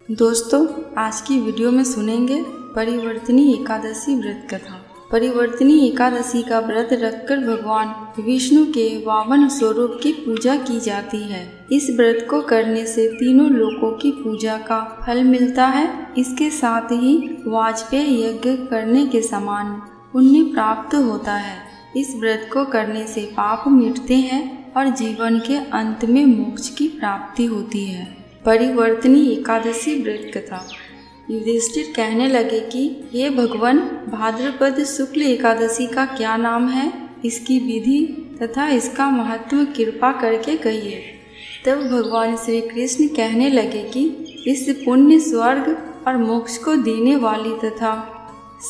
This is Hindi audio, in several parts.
दोस्तों, आज की वीडियो में सुनेंगे परिवर्तनी एकादशी व्रत कथा। परिवर्तनी एकादशी का व्रत रखकर भगवान विष्णु के वामन स्वरूप की पूजा की जाती है। इस व्रत को करने से तीनों लोकों की पूजा का फल मिलता है। इसके साथ ही वाजपेय यज्ञ करने के समान पुण्य प्राप्त होता है। इस व्रत को करने से पाप मिटते हैं और जीवन के अंत में मोक्ष की प्राप्ति होती है। परिवर्तनी एकादशी व्रत कथा। युधिष्ठिर कहने लगे कि हे भगवान, भाद्रपद शुक्ल एकादशी का क्या नाम है, इसकी विधि तथा इसका महत्व कृपा करके कहिए। तब भगवान श्री कृष्ण कहने लगे कि इस पुण्य, स्वर्ग और मोक्ष को देने वाली तथा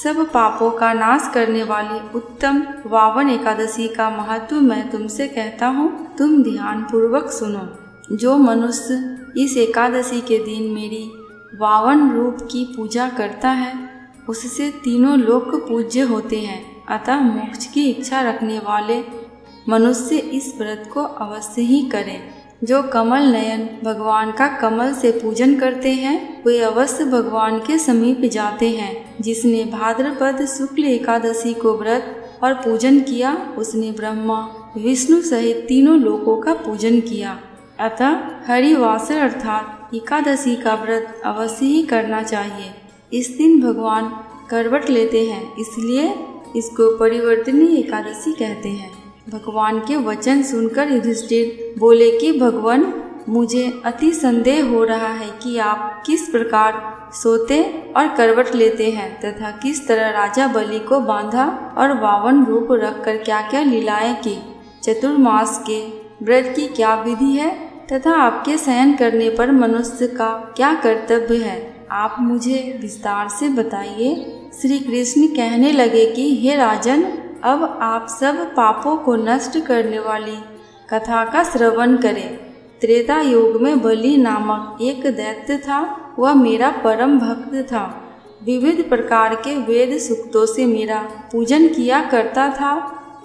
सब पापों का नाश करने वाली उत्तम वावन एकादशी का महत्व मैं तुमसे कहता हूँ, तुम ध्यान पूर्वक सुनो। जो मनुष्य इस एकादशी के दिन मेरी वावन रूप की पूजा करता है, उससे तीनों लोक पूज्य होते हैं। अतः मोक्ष की इच्छा रखने वाले मनुष्य इस व्रत को अवश्य ही करें। जो कमल नयन भगवान का कमल से पूजन करते हैं, वे अवश्य भगवान के समीप जाते हैं। जिसने भाद्रपद शुक्ल एकादशी को व्रत और पूजन किया, उसने ब्रह्मा विष्णु सहित तीनों लोकों का पूजन किया। अतः हरिवासर अर्थात एकादशी का व्रत अवश्य ही करना चाहिए। इस दिन भगवान करवट लेते हैं, इसलिए इसको परिवर्तनी एकादशी कहते हैं। भगवान के वचन सुनकर युधिष्ठिर बोले कि भगवान, मुझे अति संदेह हो रहा है कि आप किस प्रकार सोते और करवट लेते हैं तथा किस तरह राजा बलि को बांधा और वावन रूप रखकर क्या क्या लीलाएं की। चतुर्मास के व्रत की क्या विधि है तथा आपके शयन करने पर मनुष्य का क्या कर्तव्य है, आप मुझे विस्तार से बताइए। श्री कृष्ण कहने लगे कि हे राजन, अब आप सब पापों को नष्ट करने वाली कथा का श्रवण करें। त्रेता युग में बलि नामक एक दैत्य था। वह मेरा परम भक्त था। विविध प्रकार के वेद सूक्तों से मेरा पूजन किया करता था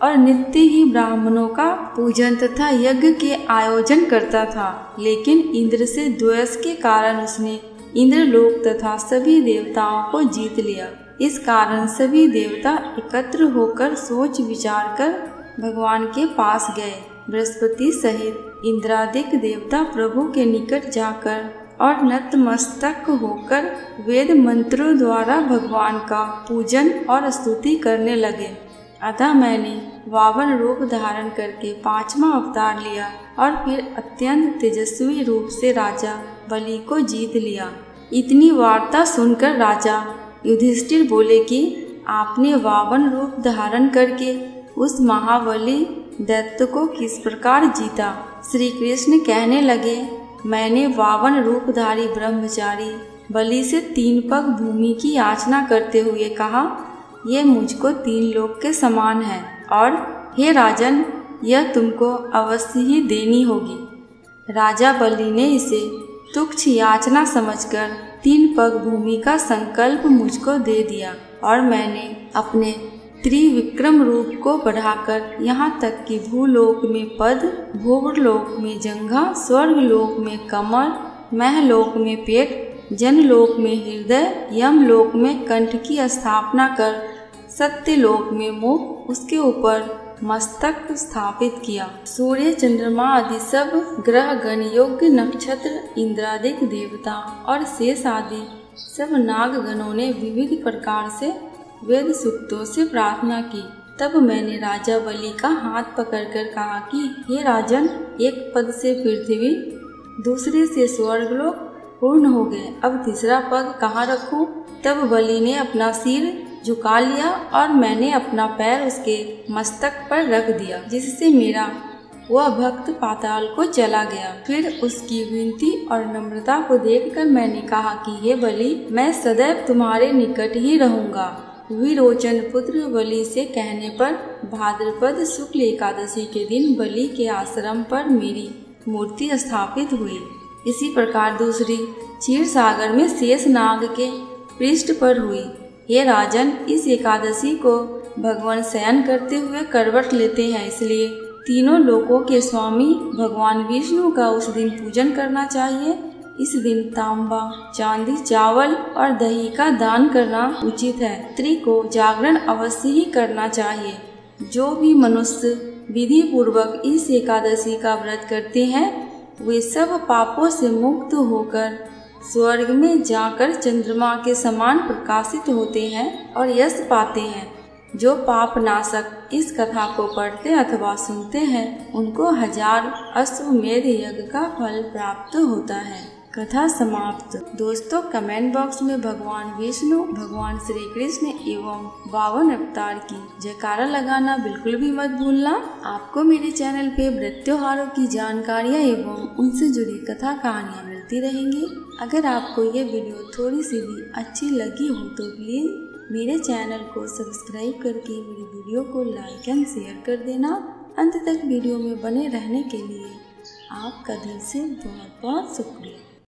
और नित्य ही ब्राह्मणों का पूजन तथा यज्ञ के आयोजन करता था। लेकिन इंद्र से द्वेष के कारण उसने इंद्रलोक तथा सभी देवताओं को जीत लिया। इस कारण सभी देवता एकत्र होकर सोच विचार कर भगवान के पास गए। बृहस्पति सहित इंद्रादिक देवता प्रभु के निकट जाकर और नतमस्तक होकर वेद मंत्रों द्वारा भगवान का पूजन और स्तुति करने लगे। अतः मैंने वावन रूप धारण करके 5वां अवतार लिया और फिर अत्यंत तेजस्वी रूप से राजा बलि को जीत लिया। इतनी वार्ता सुनकर राजा युधिष्ठिर बोले कि आपने वावन रूप धारण करके उस महाबली दैत्य को किस प्रकार जीता। श्री कृष्ण कहने लगे, मैंने वावन रूपधारी ब्रह्मचारी बलि से 3 पग भूमि की याचना करते हुए कहा, ये मुझको 3 लोक के समान है और हे राजन, यह तुमको अवश्य ही देनी होगी। राजा बलि ने इसे तुच्छ याचना समझकर 3 पग भूमि का संकल्प मुझको दे दिया और मैंने अपने त्रिविक्रम रूप को बढ़ाकर यहाँ तक कि भूलोक में पद, भोगलोक में जंघा, स्वर्गलोक में कमर, महलोक में पेट, जनलोक में हृदय, यमलोक में कंठ की स्थापना कर सत्यलोक में मुख, उसके ऊपर मस्तक स्थापित किया। सूर्य, चंद्रमा आदि सब ग्रह गण, योग्य नक्षत्र, इंद्रादिक देवता और शेष आदि सब नाग गणों ने विविध प्रकार से वेद सूक्तों से प्रार्थना की। तब मैंने राजा बलि का हाथ पकड़कर कहा कि हे राजन, एक पद से पृथ्वी, दूसरे से स्वर्गलोक पूर्ण हो गए। अब तीसरा पग कहाँ रखूं? तब बलि ने अपना सिर झुका लिया और मैंने अपना पैर उसके मस्तक पर रख दिया, जिससे मेरा वह भक्त पाताल को चला गया। फिर उसकी विनती और नम्रता को देखकर मैंने कहा कि हे बलि, मैं सदैव तुम्हारे निकट ही रहूंगा। विरोचन पुत्र बलि से कहने पर भाद्रपद शुक्ल एकादशी के दिन बलि के आश्रम पर मेरी मूर्ति स्थापित हुई। इसी प्रकार दूसरी क्षीर सागर में शेष नाग के पृष्ठ पर हुई। हे राजन, इस एकादशी को भगवान शयन करते हुए करवट लेते हैं, इसलिए तीनों लोकों के स्वामी भगवान विष्णु का उस दिन पूजन करना चाहिए। इस दिन तांबा, चांदी, चावल और दही का दान करना उचित है। स्त्री को जागरण अवश्य ही करना चाहिए। जो भी मनुष्य विधि पूर्वक इस एकादशी का व्रत करते हैं वे सब पापों से मुक्त होकर स्वर्ग में जाकर चंद्रमा के समान प्रकाशित होते हैं और यश पाते हैं। जो पाप नाशक इस कथा को पढ़ते अथवा सुनते हैं उनको 1000 अश्वमेध यज्ञ का फल प्राप्त होता है। कथा समाप्त। दोस्तों, कमेंट बॉक्स में भगवान विष्णु, भगवान श्री कृष्ण एवं 52 अवतार की जयकारा लगाना बिल्कुल भी मत भूलना। आपको मेरे चैनल पे व्रत त्योहारों की जानकारियाँ एवं उनसे जुड़ी कथा कहानियाँ मिलती रहेंगी। अगर आपको ये वीडियो थोड़ी सी भी अच्छी लगी हो तो प्लीज़ मेरे चैनल को सब्सक्राइब करके मेरी वीडियो को लाइक एंड शेयर कर देना। अंत तक वीडियो में बने रहने के लिए आपका दिल से बहुत बहुत शुक्रिया।